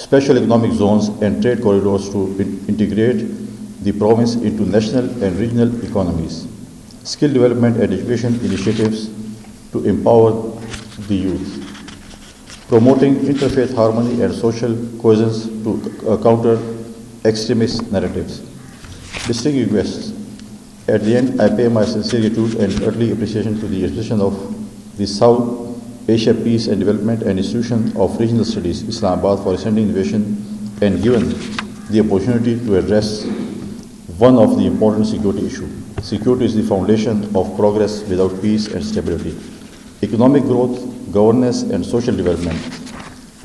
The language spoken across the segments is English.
special economic zones and trade corridors to integrate the province into national and regional economies, skill development and education initiatives to empower the youth, promoting interfaith harmony and social cohesion to counter extremist narratives. Distinguished guests, at the end, I pay my sincere gratitude and early appreciation to the administration of the South Asia Peace and Development and Institution of Regional Studies, Islamabad, for sending innovation and given the opportunity to address one of the important security issues. Security is the foundation of progress without peace and stability. Economic growth, governance, and social development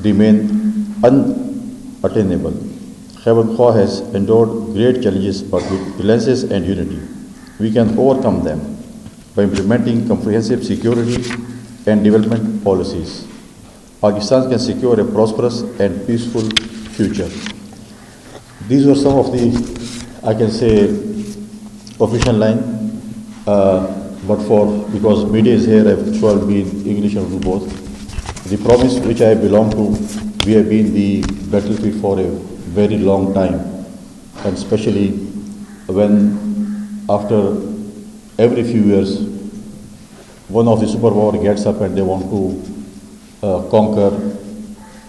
remain unattainable. Khyber Pakhtunkhwa has endured great challenges, but with resilience and unity, we can overcome them by implementing comprehensive security and development policies. Pakistan can secure a prosperous and peaceful future. These were some of the, I can say, official line, because media is here, so I'll be in English and Urdu both. The province which I belong to, we have been the battlefield for a very long time, and especially when after every few years, one of the superpower gets up and they want to conquer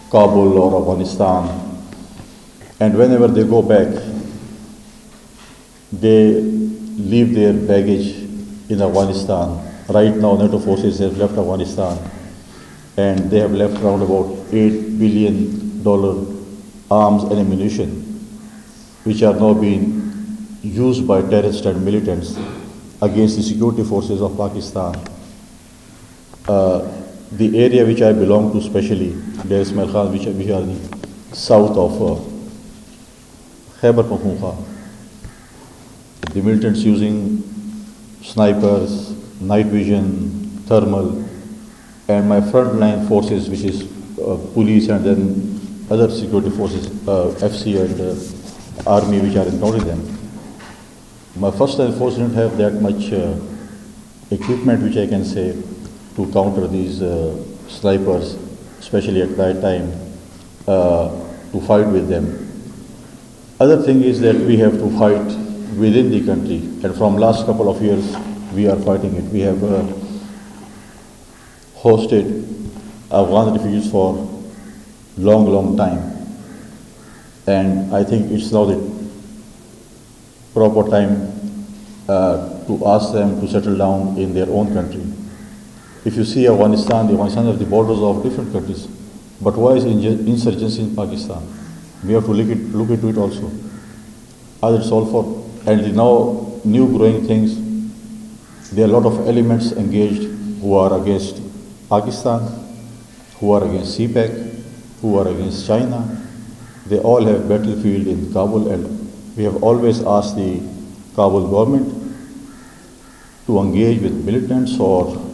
Kabul or Afghanistan, and whenever they go back, they leave their baggage in Afghanistan. Right now, NATO forces have left Afghanistan, and they have left around about $8 billion arms and ammunition, which are now being used by terrorists and militants against the security forces of Pakistan. The area which I belong to, especially Deir Ismail Khan, which are in the south of Khyber Pakhtunkhwa, the militants using snipers, night vision, thermal, and my frontline forces, which is police and then other security forces, FC and army, which are encountering them. My first line force didn't have that much equipment, which I can say, to counter these snipers, especially at that time, to fight with them. Other thing is that we have to fight within the country, and from last couple of years, we are fighting it. We have hosted Afghan refugees for long time, and I think it's now the proper time to ask them to settle down in their own country. If you see Afghanistan are the borders of different countries, but why is insurgency in Pakistan? We have to look into it also. Either it's all for, and the now new growing things, there are a lot of elements engaged who are against Pakistan, who are against CPEC, who are against China. They all have battlefield in Kabul, and we have always asked the Kabul government to engage with militants, or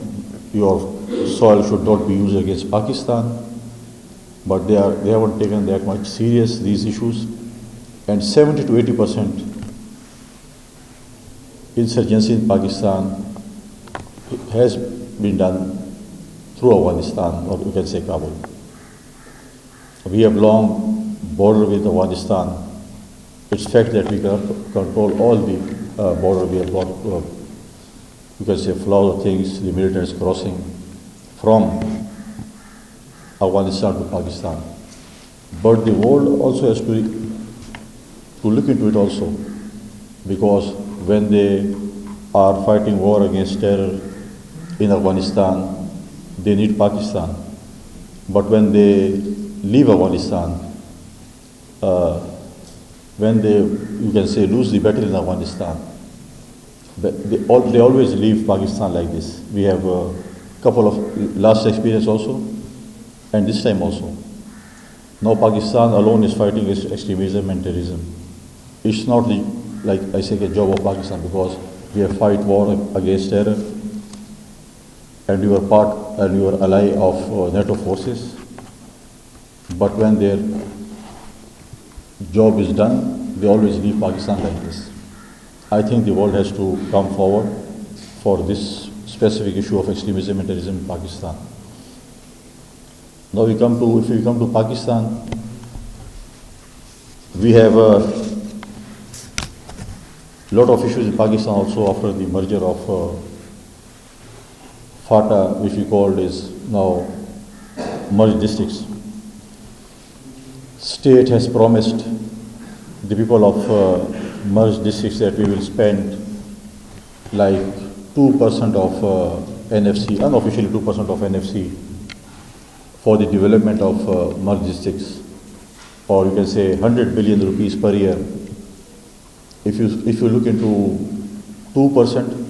your soil should not be used against Pakistan. But they haven't taken that much serious these issues, and 70 to 80% insurgency in Pakistan has been done through Afghanistan, or you can say Kabul. We have long border with Afghanistan. It's fact that we cannot control all the border. We have got, you can say, flow of things, the militants crossing from Afghanistan to Pakistan. But the world also has to look into it also, because when they are fighting war against terror in Afghanistan, they need Pakistan. But when they leave Afghanistan, when they, you can say, lose the battle in Afghanistan, they always leave Pakistan like this. We have a couple of last experience also, and this time also. Now Pakistan alone is fighting extremism and terrorism. It's not the, like I say, a job of Pakistan, because we have fight war against terror, and we were part and we were ally of NATO forces. But when their job is done, they always leave Pakistan like this. I think the world has to come forward for this specific issue of extremism and terrorism in Pakistan. Now if we come to Pakistan, We have a lot of issues in Pakistan also after the merger of FATA, which we called is now merged districts. State has promised the people of merged districts that we will spend like 2% of NFC, unofficially 2% of NFC for the development of merged districts, or you can say 100 billion rupees per year. If you look into 2%,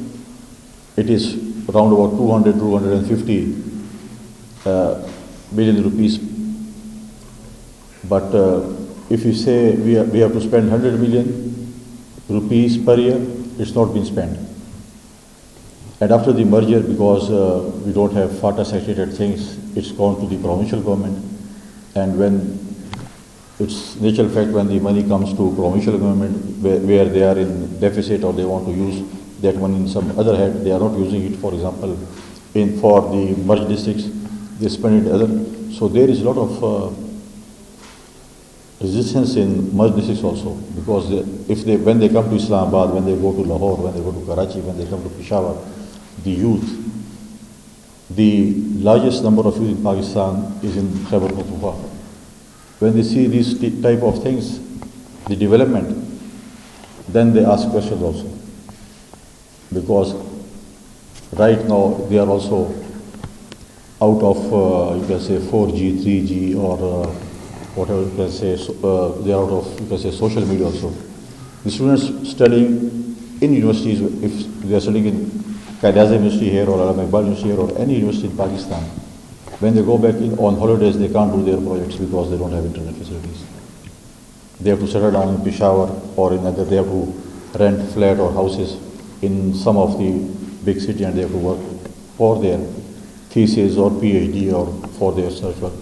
it is around about 250 billion rupees. But if you say we have to spend 100 million rupees per year, it's not been spent. And after the merger, because we don't have FATA segregated things, it's gone to the provincial government. And when it's natural fact, when the money comes to provincial government, where they are in deficit or they want to use that money in some other head, they are not using it, for example, for the merged districts, they spend it other. So there is a lot of resistance in merged districts also, because when they come to Islamabad, when they go to Lahore, when they go to Karachi, when they come to Peshawar, the youth, the largest number of youth in Pakistan is in Khyber Pakhtunkhwa. When they see these type of things, the development, then they ask questions also. Because right now they are also out of, you can say, 4G, 3G, or whatever you can say, they are out of, you can say, social media also. The students studying in universities, if they are studying in Qaeda University here or Allama Iqbal University here or any university in Pakistan, when they go back on holidays, they can't do their projects because they don't have internet facilities. They have to settle down in Peshawar or in other, they have to rent flat or houses in some of the big city, and they have to work for their thesis or PhD or for their research work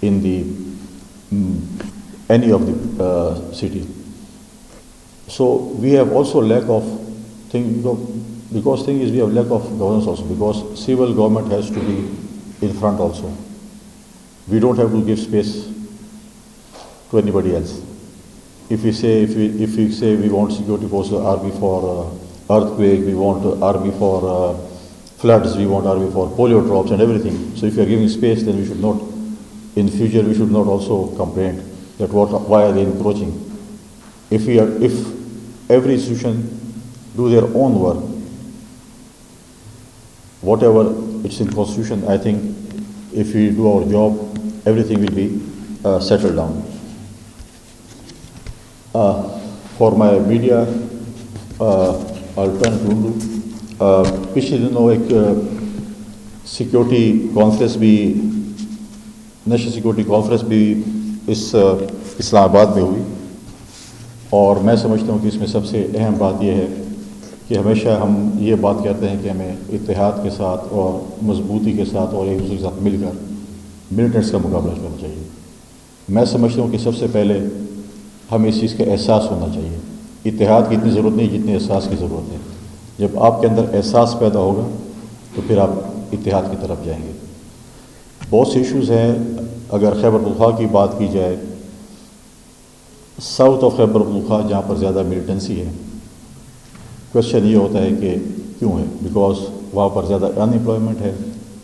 in the any of the city. So we have also lack of thing, because thing is we have lack of governance also, because civil government has to be in front also. We don't have to give space to anybody else. If we say we want security force, army for earthquake, we want army for floods, we want army for polio drops and everything. So if we are giving space, then we should not, in future we should not also complain that why are they encroaching. If every institution do their own work, whatever it's in constitution, I think if we do our job, everything will be settled down. For my media, I'll turn to Undu. पिछले दिनों एक security conference भी, national security conference भी इस इस्लामाबाद में हुई, और मैं समझता हूँ कि इसमें सबसे अहम बात यह है कि हमेशा हम ये बात कहते हैं कि हमें इत्तेहाद के साथ और मजबूती के साथ और एक दूसरे के साथ मिलकर मिलिटेंट्स का मुकाबला करना चाहिए। मैं समझता हूँ कि सबसे पहले हमें इस चीज़ का एहसास होना चाहिए। इत्तेहाद की इतनी ज़रूरत नहीं जितनी एहसास की ज़रूरत है। जब आपके अंदर एहसास पैदा होगा तो फिर आप इत्तेहाद की तरफ जाएंगे। बहुत से इश्यूज़ हैं। अगर खैबर पख्तूनख्वा की बात की जाए, साउथ ऑफ खैबर पख्तूनख्वा जहाँ पर ज़्यादा मिलिटेंसी है, क्वेश्चन ये होता है कि क्यों है, बिकॉज वहाँ पर ज़्यादा अनएम्प्लॉयमेंट है,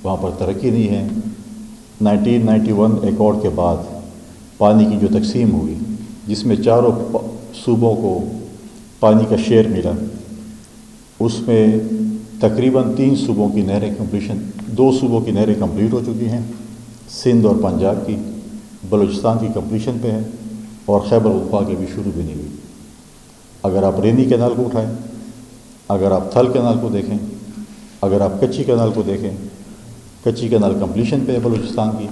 वहाँ पर तरक्की नहीं है। 1991 एकॉर्ड के बाद पानी की जो तकसीम हुई, जिसमें चारों सूबों को पानी का शेयर मिला, उसमें तकरीबन 3 सूबों की नहरें कंप्लीशन, 2 सूबों की नहरें कंप्लीट हो चुकी हैं, सिंध और पंजाब की, बलूचिस्तान की कंप्लीशन पे है, और खैबर पख्तूनख्वा की भी शुरू भी नहीं हुई। अगर आप रेनी कैनाल को उठाएं, अगर आप थल कैनाल को देखें, अगर आप कच्ची कैनाल को देखें, कच्ची कैनाल कंप्लीशन पे है बलूचिस्तान की,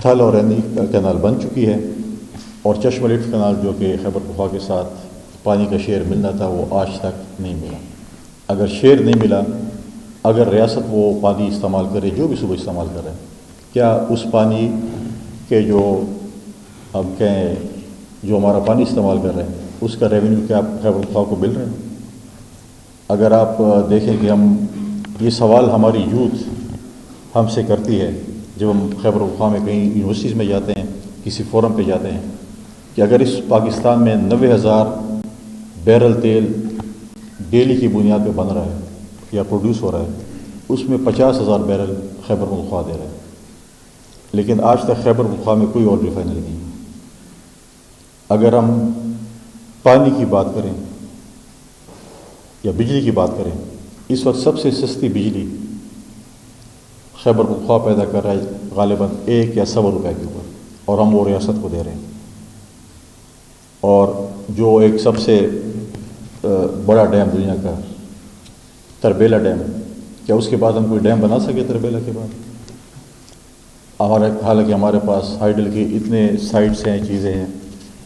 थल और रेनी कैनाल बन चुकी है, और चश्मा लिफ्ट कैनाल जो कि खैबर पख्तूनख्वा के साथ पानी का शेयर मिलना था वो आज तक नहीं मिला। अगर शेयर नहीं मिला, अगर रियासत वो पानी इस्तेमाल करे, जो भी सूबे इस्तेमाल कर रहे हैं, क्या उस पानी के जो हम कहें जो हमारा पानी इस्तेमाल कर रहे हैं उसका रेवेन्यू क्या खैबर पख्तूनख्वा को मिल रहा है? अगर आप देखें कि हम ये सवाल हमारी यूथ हमसे करती है जब हम खैबर पख्तूनख्वा में कहीं यूनिवर्सिटीज़ में जाते हैं, किसी फोरम पे जाते हैं, کہ اگر اس پاکستان میں 90,000 بیرل تیل ڈیلی کی بنیاد پہ بن رہا ہے یا پروڈیوس ہو رہا ہے، اس میں 50,000 بیرل خیبر پختونخوا دے رہا ہے، لیکن آج تک خیبر پختونخوا میں کوئی اور ریفائنری نہیں ہے۔ اگر ہم پانی کی بات کریں یا بجلی کی بات کریں، اس وقت سب سے سستی بجلی خیبر پختونخوا پیدا کر رہا ہے غالباً 1 یا 100 روپے کے اوپر، اور ہم وہ ریاست کو دے رہے ہیں۔ اور جو ایک سب سے بڑا ڈیم دنیا کا تربیلا ڈیم، کیا اس کے بعد ہم کوئی ڈیم بنا سکے تربیلا کے بعد؟ حالانکہ ہمارے پاس ہائیڈل کے اتنے سائٹس ہیں، چیزیں ہیں،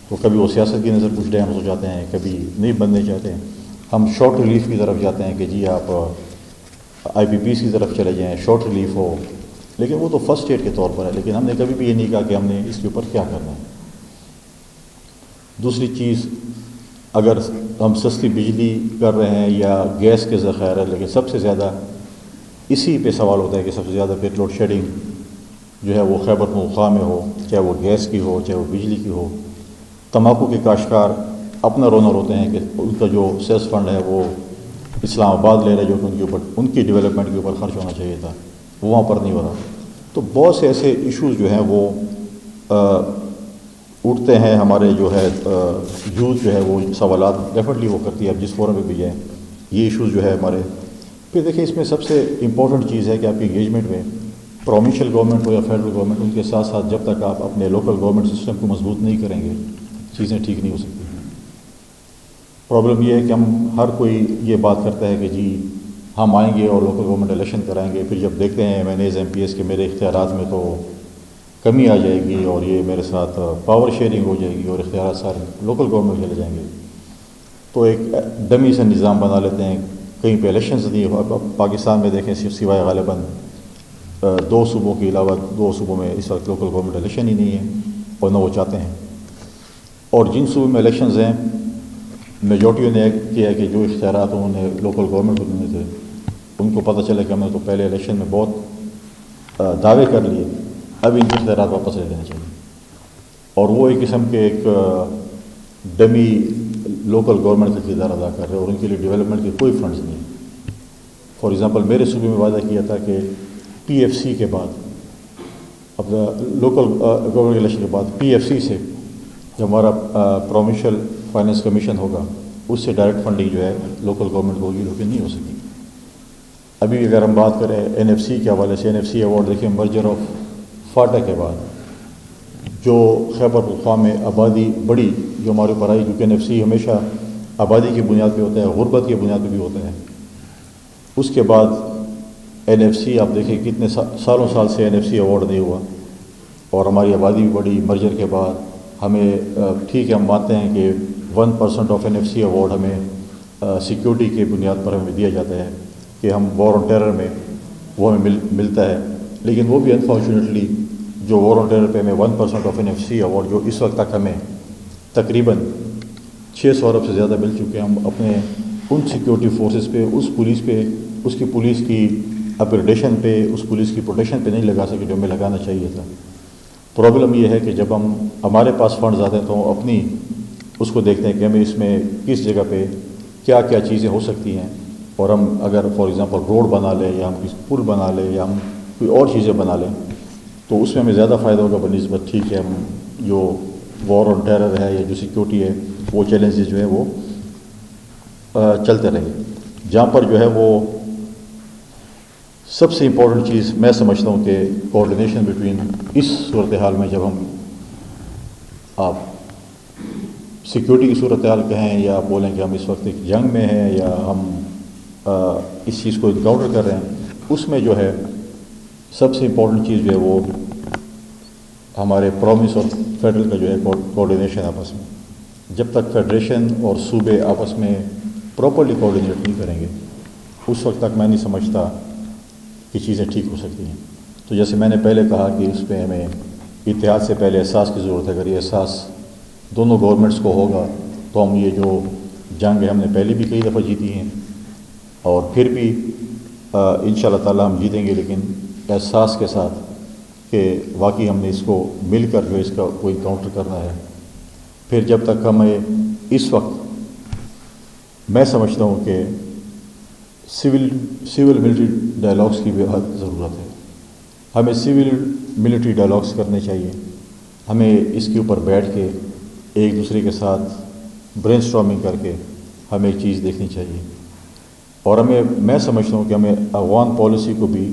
تو کبھی وہ سیاست کی نظر کچھ ڈیمز ہو جاتے ہیں، کبھی نہیں بننے چاہتے ہیں۔ ہم شارٹ ریلیف کی طرف جاتے ہیں کہ جی آپ آئی پی پیز کی طرف چلے جائیں، شارٹ ریلیف ہو، لیکن وہ تو فرسٹ ایڈ کے طور پر ہے، لیکن ہم نے کبھی بھی یہ نہیں کہا کہ ہم نے اس کے اوپر کیا کرنا ہے۔ دوسری چیز، اگر ہم سستی بجلی کر رہے ہیں یا گیس کے ذخائر ہے، لیکن سب سے زیادہ اسی پہ سوال ہوتا ہے کہ سب سے زیادہ پھر لوڈ شیڈنگ جو ہے وہ خیبر پختونخوا میں ہو، چاہے وہ گیس کی ہو چاہے وہ بجلی کی ہو۔ تمباکو کے کاشتکار اپنا رونا روتے ہیں کہ ان کا جو سیس فنڈ ہے وہ اسلام آباد لے رہے، جو کہ ان کے اوپر ان کی ڈیولپمنٹ کے اوپر خرچ ہونا چاہیے تھا، وہ وہاں پر نہیں ہو رہا۔ تو بہت سے ایسے ایشوز جو ہیں وہ اٹھتے ہیں، ہمارے جو ہے یوتھ جو ہے وہ سوالات ڈیفینیٹلی وہ کرتی ہے، اب جس فورم پہ بھی جائیں یہ ایشوز جو ہے ہمارے۔ پھر دیکھیں، اس میں سب سے امپورٹنٹ چیز ہے کہ آپ کی انگیجمنٹ میں پروونشل گورنمنٹ ہو یا فیڈرل گورنمنٹ، ان کے ساتھ ساتھ جب تک آپ اپنے لوکل گورنمنٹ سسٹم کو مضبوط نہیں کریں گے، چیزیں ٹھیک نہیں ہو سکتی۔ پرابلم یہ ہے کہ ہم ہر کوئی یہ بات کرتا ہے کہ جی ہم آئیں گے اور لوکل گورنمنٹ الیکشن کرائیں گے، پھر جب دیکھتے ہیں MNAs MPs کے میرے اختیارات میں تو کمی آ جائے گی اور یہ میرے ساتھ پاور شیئرنگ ہو جائے گی اور اختیارات سارے لوکل گورنمنٹ چلے جائیں گے، تو ایک ڈمی سے نظام بنا لیتے ہیں۔ کہیں پہ الیکشنز نہیں ہو، اب پاکستان میں دیکھیں سوائے غالباً 2 صوبوں کے علاوہ 2 صوبوں میں اس وقت لوکل گورنمنٹ الیکشن ہی نہیں ہے، اور نہ وہ چاہتے ہیں۔ اور جن صوبوں میں الیکشنز ہیں، میجورٹیوں نے کیا ہے کہ جو اختیارات انہوں نے لوکل گورنمنٹ کو دینے تھے، ان کو پتہ چلا کہ ہم نے تو پہلے الیکشن میں بہت دعوے کر لیے، اب ان کے اختیارات واپس لے لینے چاہیے۔ اور وہ ایک قسم کے ایک ڈمی لوکل گورنمنٹ کا کردار ادا کر رہے ہیں، اور ان کے لیے ڈیولپمنٹ کے کوئی فنڈز نہیں ہیں۔ فار ایگزامپل میرے صوبے میں وعدہ کیا تھا کہ PFC کے بعد، اب لوکل گورنمنٹ الیکشن کے بعد PFC سے جو ہمارا پروونشل فائننس کمیشن ہوگا، اس سے ڈائریکٹ فنڈنگ جو ہے لوکل گورنمنٹ کو ہوگی، لیکن نہیں ہو سکی۔ ابھی اگر ہم بات کریں NFC کے حوالے سے، NFC ایوارڈ دیکھیں، مرجر آف فاٹا کے بعد جو خیبر پختونخوا میں آبادی بڑی جو ہمارے اوپر آئی، کیونکہ NFC ہمیشہ آبادی کی بنیاد پہ ہوتا ہے، غربت کی بنیاد پہ بھی ہوتا ہے۔ اس کے بعد NFC آپ دیکھیں کتنے سالوں سال سے NFC ایوارڈ نہیں ہوا، اور ہماری آبادی بھی بڑی۔ مرجر کے بعد ہمیں ٹھیک ہے، ہم مانتے ہیں کہ 1% آف NFC ایوارڈ ہمیں سیکیورٹی کے بنیاد پر ہمیں دیا جاتا ہے کہ ہم وار آن ٹیرر میں وہ ہمیں ملتا ہے، لیکن وہ بھی انفارچونیٹلی جو وار آن ٹیرر پہ ہمیں 1% آف NFC ایوارڈ جو اس وقت تک ہمیں تقریباً 600 ارب سے زیادہ مل چکے ہیں، ہم اپنے ان سیکیورٹی فورسز پہ، اس پولیس پہ، اس کی پولیس کی اپگریڈیشن پہ، اس پولیس کی پروٹیکشن پہ نہیں لگا سکے جو ہمیں لگانا چاہیے تھا۔ پرابلم یہ ہے کہ جب ہمارے پاس فنڈز آتے ہیں تو ہم اپنی اس کو دیکھتے ہیں کہ ہمیں اس میں کس جگہ پہ کیا کیا چیزیں ہو سکتی ہیں، اور ہم اگر فار ایگزامپل روڈ بنا لیں یا ہم کسی پل بنا لیں یا ہم کوئی اور چیزیں بنا لیں تو اس میں ہمیں زیادہ فائدہ ہوگا بنسبت ٹھیک ہے ہم جو وار آن ٹیرر ہے یا جو سیکیورٹی ہے وہ چیلنجز جو ہے وہ چلتے رہیں۔ جہاں پر جو ہے وہ سب سے امپورٹنٹ چیز میں سمجھتا ہوں کہ کوآرڈینیشن بٹوین، اس صورتحال میں جب ہم آپ سیکیورٹی کی صورتحال کہیں یا آپ بولیں کہ ہم اس وقت ایک جنگ میں ہیں یا ہم اس چیز کو انکاؤنٹر کر رہے ہیں، اس میں جو ہے سب سے امپورٹنٹ چیز جو ہے وہ ہمارے پروونس اور فیڈرل کا جو ہے کوآرڈینیشن آپس میں۔ جب تک فیڈریشن اور صوبے آپس میں پراپرلی کوآرڈینیٹ نہیں کریں گے، اس وقت تک میں نہیں سمجھتا کہ چیزیں ٹھیک ہو سکتی ہیں۔ تو جیسے میں نے پہلے کہا کہ اس پہ ہمیں اتحاد سے پہلے احساس کی ضرورت ہے۔ اگر یہ احساس دونوں گورنمنٹس کو ہوگا تو ہم یہ جو جنگ ہے ہم نے پہلے بھی کئی دفعہ جیتی ہیں اور پھر بھی انشاءاللہ تعالی ہم جیتیں گے، لیکن احساس کے ساتھ کہ واقعی ہم نے اس کو مل کر جو اس کا کوئی کاؤنٹر کرنا ہے۔ پھر جب تک ہمیں اس وقت میں سمجھتا ہوں کہ سول ملٹری ڈائلاگس کی بھی بہت ضرورت ہے. ہمیں سول ملٹری ڈائلاگس کرنے چاہیے. ہمیں اس کے اوپر بیٹھ کے ایک دوسرے کے ساتھ برین اسٹارمنگ کر کے ہمیں ایک چیز دیکھنی چاہیے. اور میں سمجھتا ہوں کہ ہمیں افغان پالیسی کو بھی